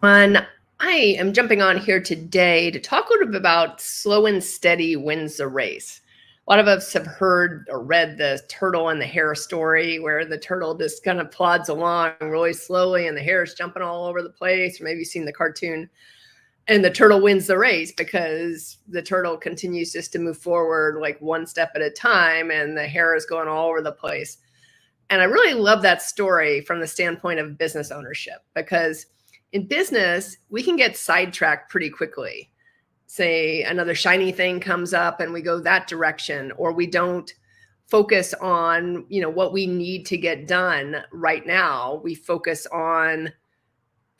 And I am jumping on here today to talk a little bit about slow and steady wins the race. A lot of us have heard or read the turtle and the hare story where the turtle just kind of plods along really slowly and the hare is jumping all over the place. Or maybe you've seen the cartoon and the turtle wins the race because the turtle continues just to move forward like one step at a time and the hare is going all over the place. And I really love that story from the standpoint of business ownership because in business, we can get sidetracked pretty quickly. Say another shiny thing comes up and we go that direction, or we don't focus on, what we need to get done right now. We focus on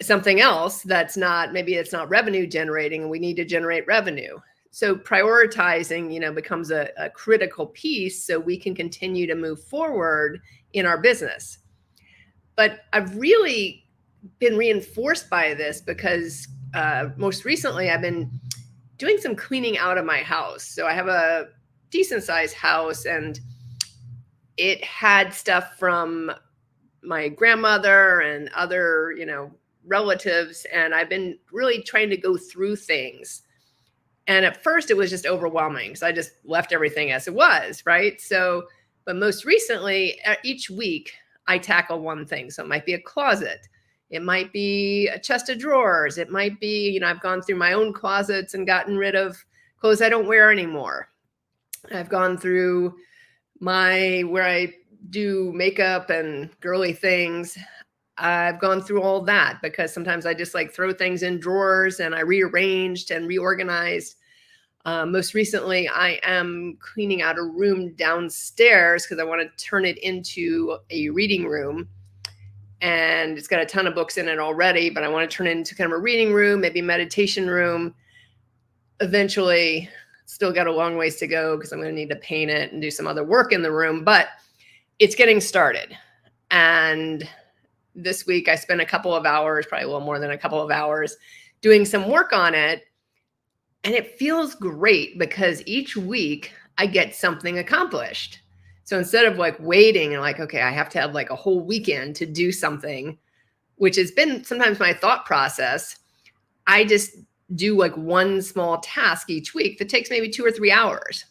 something else that's not, maybe it's not revenue generating and we need to generate revenue. So prioritizing, becomes a critical piece so we can continue to move forward in our business. But I've really been reinforced by this because most recently I've been doing some cleaning out of my house. So I have a decent sized house and it had stuff from my grandmother and other, relatives. And I've been really trying to go through things. And at first it was just overwhelming. So I just left everything as it was, right? So, but most recently, each week I tackle one thing. So it might be a closet. It might be a chest of drawers. It might be, I've gone through my own closets and gotten rid of clothes I don't wear anymore. I've gone through where I do makeup and girly things. I've gone through all that because sometimes I just like throw things in drawers and I rearranged and reorganized. Most recently, I am cleaning out a room downstairs because I want to turn it into a reading room. And it's got a ton of books in it already, but I want to turn it into kind of a reading room, maybe meditation room. Eventually, still got a long ways to go because I'm going to need to paint it and do some other work in the room, but it's getting started. And this week I spent a couple of hours, probably a little more than a couple of hours, doing some work on it. And it feels great because each week I get something accomplished. So instead of like waiting and like, okay, I have to have like a whole weekend to do something, which has been sometimes my thought process, I just do like one small task each week that takes maybe 2 or 3 hours.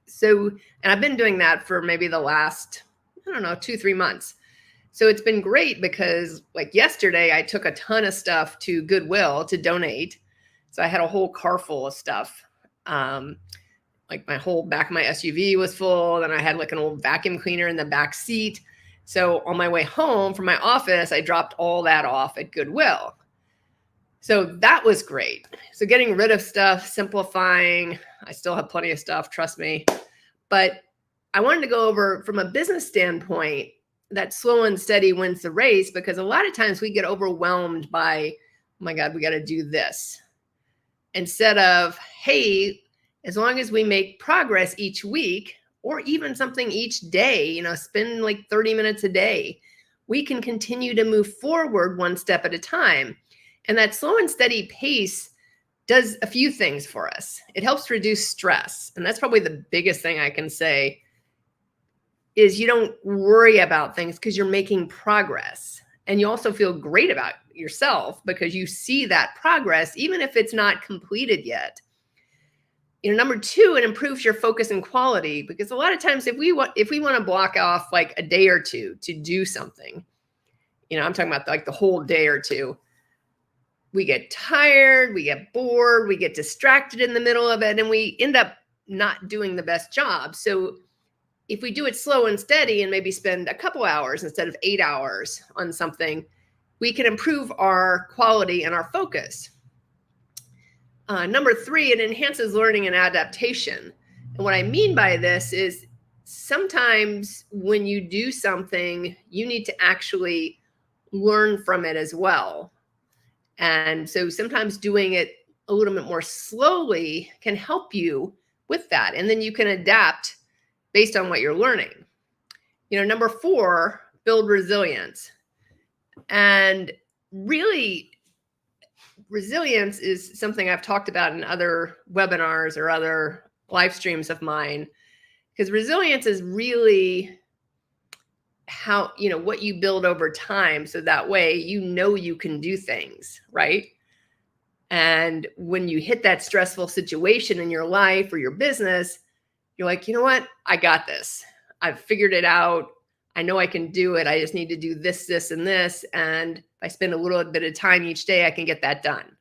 So, and I've been doing that for maybe the last, 2-3 months. So it's been great because like yesterday I took a ton of stuff to Goodwill to donate. So I had a whole car full of stuff. Like my whole back of my SUV was full. Then I had like an old vacuum cleaner in the back seat. So on my way home from my office, I dropped all that off at Goodwill. So that was great. So getting rid of stuff, simplifying. I still have plenty of stuff, trust me. But I wanted to go over from a business standpoint that slow and steady wins the race, because a lot of times we get overwhelmed by, oh my God, we got to do this. Instead of, hey, as long as we make progress each week or even something each day, spend like 30 minutes a day, we can continue to move forward one step at a time. And that slow and steady pace does a few things for us. It helps reduce stress. And that's probably the biggest thing I can say is you don't worry about things because you're making progress. And you also feel great about yourself because you see that progress, even if it's not completed yet. Number 2, it improves your focus and quality, because a lot of times if we want to block off like a day or two to do something, I'm talking about like the whole day or two, we get tired, we get bored, we get distracted in the middle of it, and we end up not doing the best job. So if we do it slow and steady and maybe spend a couple hours instead of 8 hours on something, we can improve our quality and our focus. Number 3, it enhances learning and adaptation. And what I mean by this is sometimes when you do something, you need to actually learn from it as well. And so sometimes doing it a little bit more slowly can help you with that. And then you can adapt based on what you're learning. Number 4, build resilience. And really, resilience is something I've talked about in other webinars or other live streams of mine, because resilience is really how, what you build over time. So that way, you can do things, right? And when you hit that stressful situation in your life or your business, you're like, you know what? I got this. I've figured it out. I know I can do it. I just need to do this, this, and this. And if I spend a little bit of time each day, I can get that done.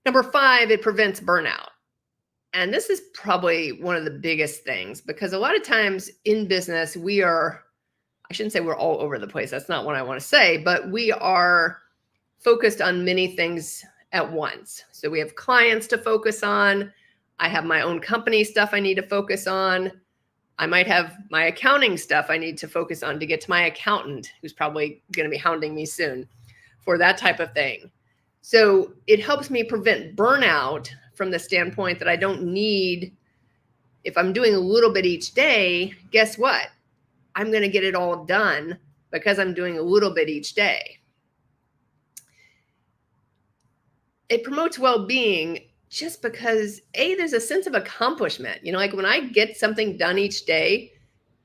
Number 5, it prevents burnout. And this is probably one of the biggest things, because a lot of times in business, I shouldn't say we're all over the place. That's not what I want to say, but we are focused on many things at once. So we have clients to focus on. I have my own company stuff I need to focus on. I might have my accounting stuff I need to focus on to get to my accountant, who's probably going to be hounding me soon for that type of thing. So it helps me prevent burnout from the standpoint that I don't need, if I'm doing a little bit each day, guess what? I'm going to get it all done because I'm doing a little bit each day. It promotes well-being just because, there's a sense of accomplishment. Like when I get something done each day,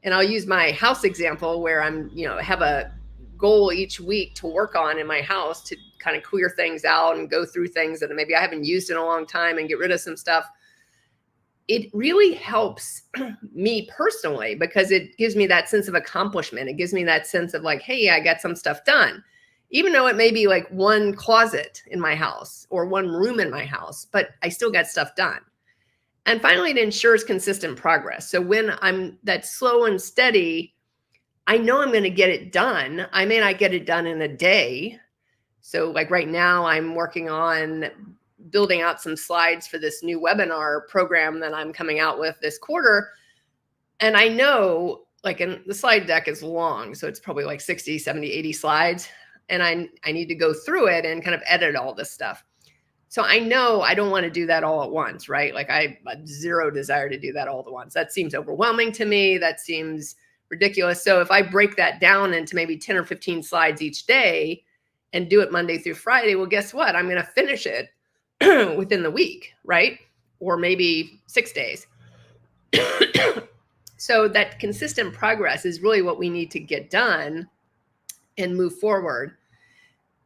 and I'll use my house example where I'm, have a goal each week to work on in my house to kind of clear things out and go through things that maybe I haven't used in a long time and get rid of some stuff. It really helps me personally because it gives me that sense of accomplishment. It gives me that sense of like, hey, I got some stuff done. Even though it may be like one closet in my house or one room in my house, but I still got stuff done. And finally, it ensures consistent progress. So when I'm that slow and steady, I know I'm going to get it done. I may not get it done in a day. So like right now, I'm working on building out some slides for this new webinar program that I'm coming out with this quarter. And I know and the slide deck is long, so it's probably like 60, 70, 80 slides. And I need to go through it and kind of edit all this stuff. So I know I don't want to do that all at once, right? Like I have zero desire to do that all at once. That seems overwhelming to me. That seems ridiculous. So if I break that down into maybe 10 or 15 slides each day and do it Monday through Friday, well, guess what? I'm going to finish it within the week, right? Or maybe 6 days. So that consistent progress is really what we need to get done and move forward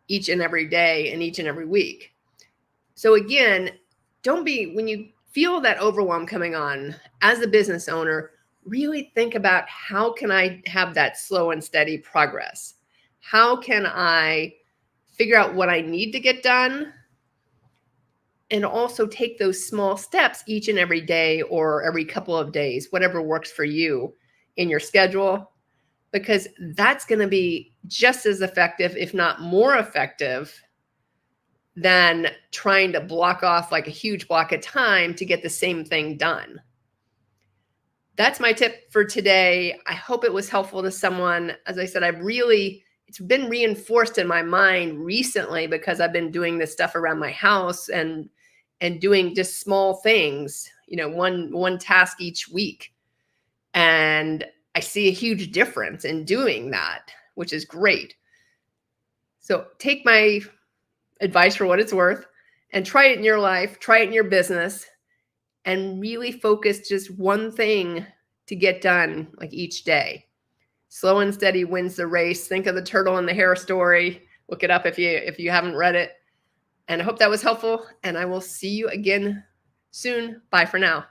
each and every day and each and every week. So again, when you feel that overwhelm coming on as a business owner, really think about how can I have that slow and steady progress? How can I figure out what I need to get done? And also take those small steps each and every day or every couple of days, whatever works for you in your schedule, because that's going to be just as effective, if not more effective, than trying to block off like a huge block of time to get the same thing done. That's my tip for today. I hope it was helpful to someone. As I said, it's been reinforced in my mind recently because I've been doing this stuff around my house and doing just small things, one task each week. And I see a huge difference in doing that, which is great. So take my advice for what it's worth and try it in your life, try it in your business, and really focus just one thing to get done like each day. Slow and steady wins the race. Think of the turtle and the hare story. Look it up if you haven't read it. And I hope that was helpful, and I will see you again soon. Bye for now.